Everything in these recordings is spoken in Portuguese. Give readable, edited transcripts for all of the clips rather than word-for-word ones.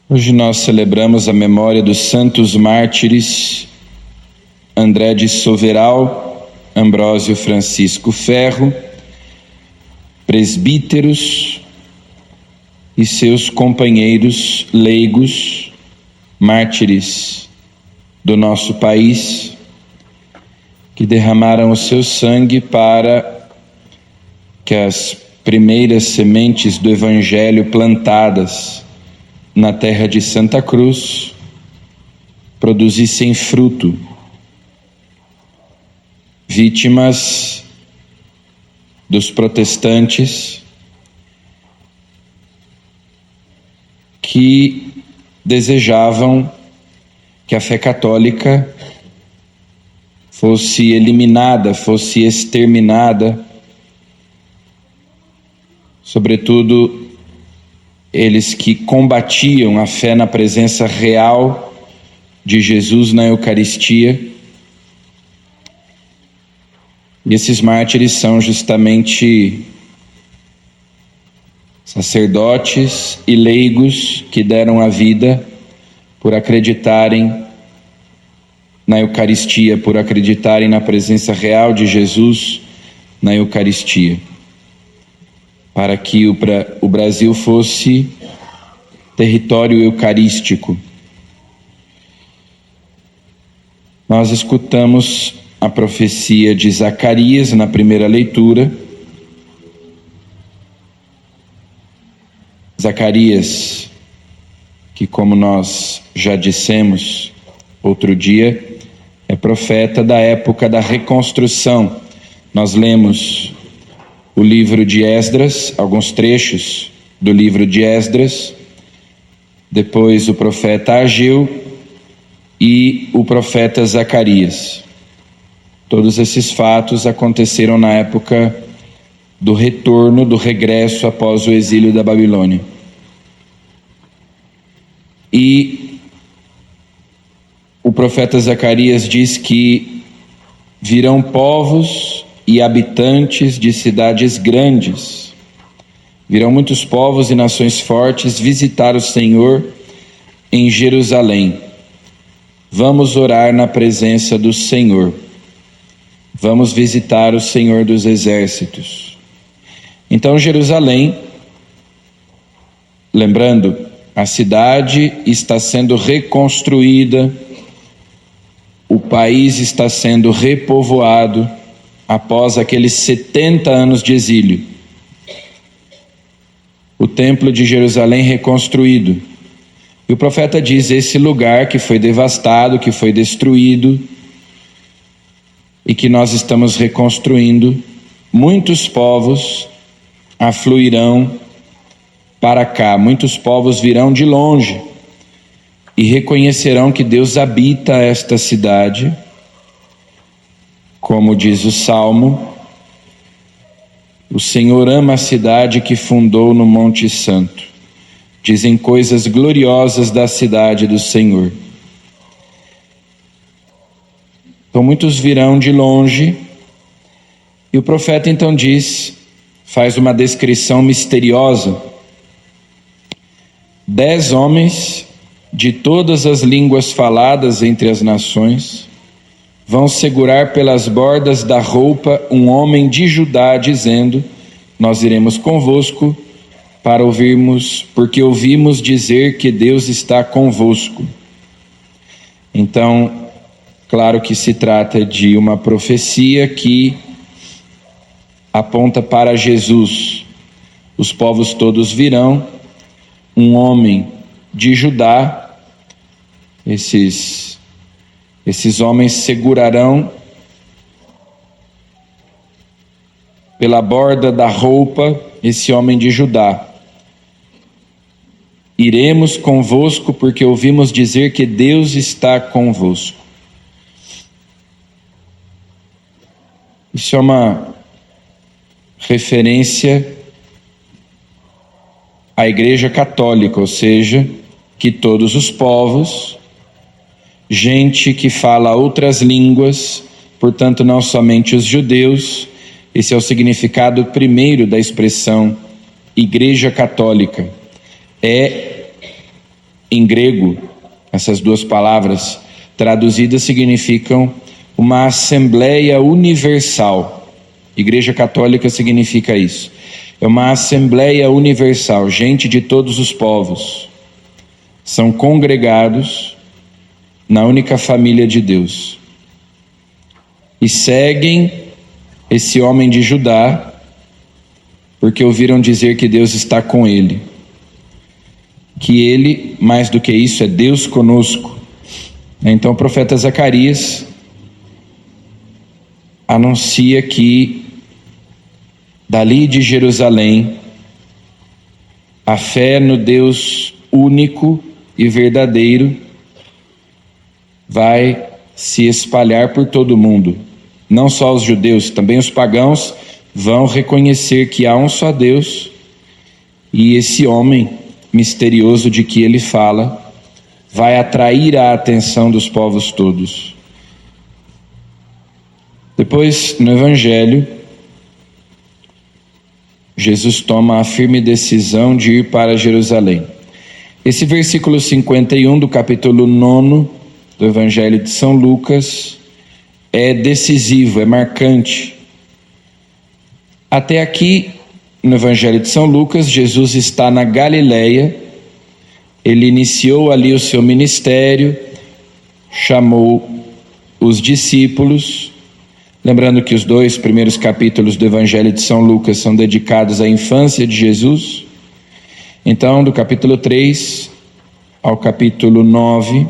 Hoje nós celebramos a memória dos santos mártires André de Soveral, Ambrósio Francisco Ferro, presbíteros e seus companheiros leigos, mártires do nosso país, que derramaram o seu sangue para que as primeiras sementes do Evangelho plantadas na terra de Santa Cruz produzissem fruto, vítimas dos protestantes que desejavam que a fé católica fosse eliminada, fosse exterminada, sobretudo eles que combatiam a fé na presença real de Jesus na Eucaristia. E esses mártires são justamente sacerdotes e leigos que deram a vida por acreditarem na Eucaristia, por acreditarem na presença real de Jesus na Eucaristia, para que o Brasil fosse território eucarístico. Nós escutamos a profecia de Zacarias na primeira leitura. Zacarias, que, como nós já dissemos outro dia, é profeta da época da reconstrução. Nós lemos o livro de Esdras, alguns trechos do livro de Esdras, depois o profeta Ageu e o profeta Zacarias. Todos esses fatos aconteceram na época do retorno, do regresso após o exílio da Babilônia. E o profeta Zacarias diz que virão povos e habitantes de cidades grandes, virão muitos povos e nações fortes visitar o Senhor em Jerusalém. Vamos orar na presença do Senhor. Vamos visitar o Senhor dos Exércitos. Então Jerusalém, lembrando, a cidade está sendo reconstruída, o país está sendo repovoado após aqueles 70 anos de exílio. O templo de Jerusalém reconstruído. E o profeta diz: esse lugar que foi devastado, que foi destruído, e que nós estamos reconstruindo, muitos povos afluirão para cá, muitos povos virão de longe e reconhecerão que Deus habita esta cidade, como diz o Salmo: o Senhor ama a cidade que fundou no Monte Santo. Dizem coisas gloriosas da cidade do Senhor. Então muitos virão de longe, e o profeta então diz, faz uma descrição misteriosa: 10 homens de todas as línguas faladas entre as nações vão segurar pelas bordas da roupa um homem de Judá, dizendo: nós iremos convosco para ouvirmos, porque ouvimos dizer que Deus está convosco. Então, claro que se trata de uma profecia que aponta para Jesus. Os povos todos virão, um homem de Judá, esses homens segurarão pela borda da roupa esse homem de Judá. Iremos convosco porque ouvimos dizer que Deus está convosco. Isso é uma referência à Igreja Católica, ou seja, que todos os povos, gente que fala outras línguas, portanto não somente os judeus, esse é o significado primeiro da expressão Igreja Católica, é em grego, essas duas palavras traduzidas significam uma assembleia universal. Igreja Católica significa isso. É uma assembleia universal, gente de todos os povos. São congregados na única família de Deus. E seguem esse homem de Judá, porque ouviram dizer que Deus está com ele. Que ele, mais do que isso, é Deus conosco. Então o profeta Zacarias anuncia que dali de Jerusalém a fé no Deus único e verdadeiro vai se espalhar por todo o mundo. Não só os judeus, também os pagãos vão reconhecer que há um só Deus, e esse homem misterioso de que ele fala vai atrair a atenção dos povos todos. Depois, no Evangelho, Jesus toma a firme decisão de ir para Jerusalém. Esse versículo 51 do capítulo 9 do Evangelho de São Lucas é decisivo, é marcante. Até aqui, no Evangelho de São Lucas, Jesus está na Galileia, ele iniciou ali o seu ministério, chamou os discípulos, lembrando que os 2 primeiros capítulos do Evangelho de São Lucas são dedicados à infância de Jesus. Então, do capítulo 3 ao capítulo 9,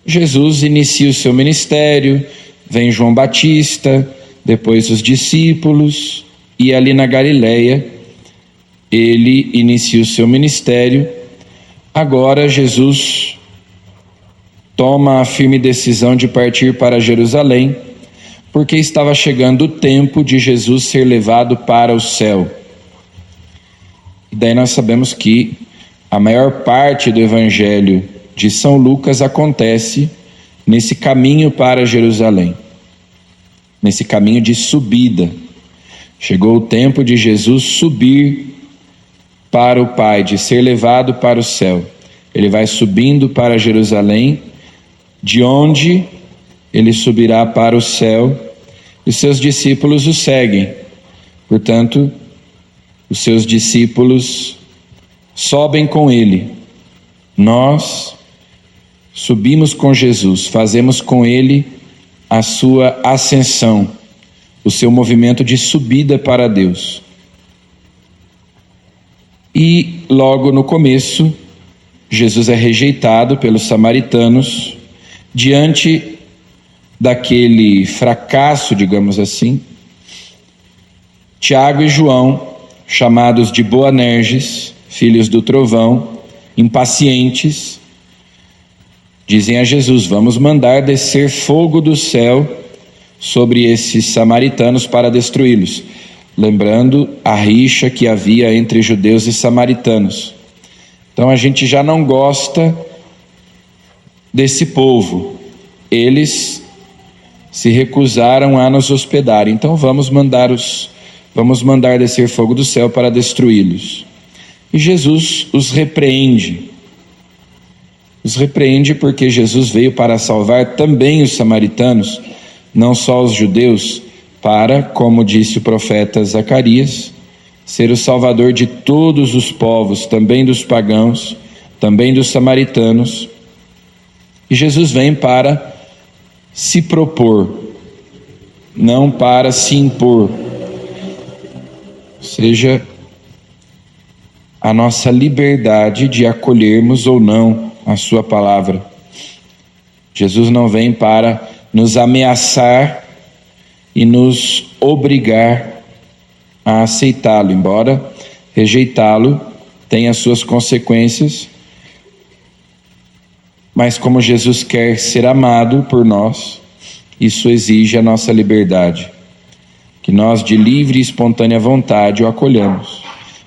Jesus inicia o seu ministério, vem João Batista, depois os discípulos, e ali na Galileia ele inicia o seu ministério. Agora Jesus toma a firme decisão de partir para Jerusalém, porque estava chegando o tempo de Jesus ser levado para o céu. E daí nós sabemos que a maior parte do Evangelho de São Lucas acontece nesse caminho para Jerusalém, nesse caminho de subida. Chegou o tempo de Jesus subir para o Pai, de ser levado para o céu. Ele vai subindo para Jerusalém, de onde ele subirá para o céu, e seus discípulos o seguem. Portanto, os seus discípulos sobem com ele. Nós subimos com Jesus, fazemos com ele a sua ascensão, o seu movimento de subida para Deus. E logo no começo, Jesus é rejeitado pelos samaritanos, diante daquele fracasso, digamos assim. Tiago e João, chamados de Boanerges, filhos do trovão, impacientes, dizem a Jesus: vamos mandar descer fogo do céu sobre esses samaritanos para destruí-los. Lembrando a rixa que havia entre judeus e samaritanos. Então a gente já não gosta desse povo. Eles se recusaram a nos hospedar. Então vamos mandar descer fogo do céu para destruí-los. E Jesus os repreende. Os repreende porque Jesus veio para salvar também os samaritanos, não só os judeus, para, como disse o profeta Zacarias, ser o salvador de todos os povos, também dos pagãos, também dos samaritanos. E Jesus vem para se propor, não para se impor. Ou seja, a nossa liberdade de acolhermos ou não a sua palavra. Jesus não vem para nos ameaçar e nos obrigar a aceitá-lo, embora rejeitá-lo tenha suas consequências, mas como Jesus quer ser amado por nós, isso exige a nossa liberdade, que nós de livre e espontânea vontade o acolhamos.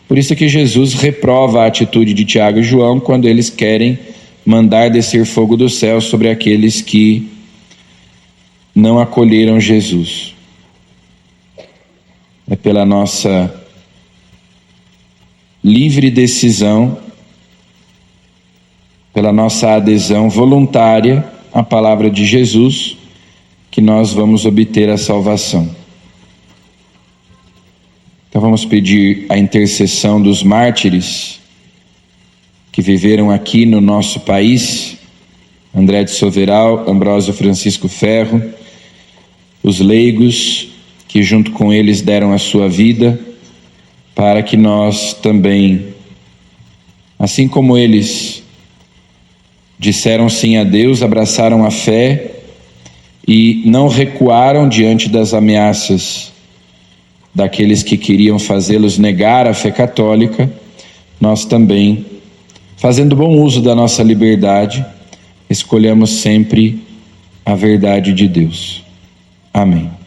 Por isso é que Jesus reprova a atitude de Tiago e João quando eles querem mandar descer fogo do céu sobre aqueles que não acolheram Jesus. É pela nossa livre decisão pela nossa adesão voluntária à palavra de Jesus, que nós vamos obter a salvação. Então vamos pedir a intercessão dos mártires que viveram aqui no nosso país, André de Soveral, Ambrósio Francisco Ferro, os leigos que junto com eles deram a sua vida, para que nós também, assim como eles disseram sim a Deus, abraçaram a fé e não recuaram diante das ameaças daqueles que queriam fazê-los negar a fé católica, nós também, fazendo bom uso da nossa liberdade, escolhamos sempre a verdade de Deus. Amém.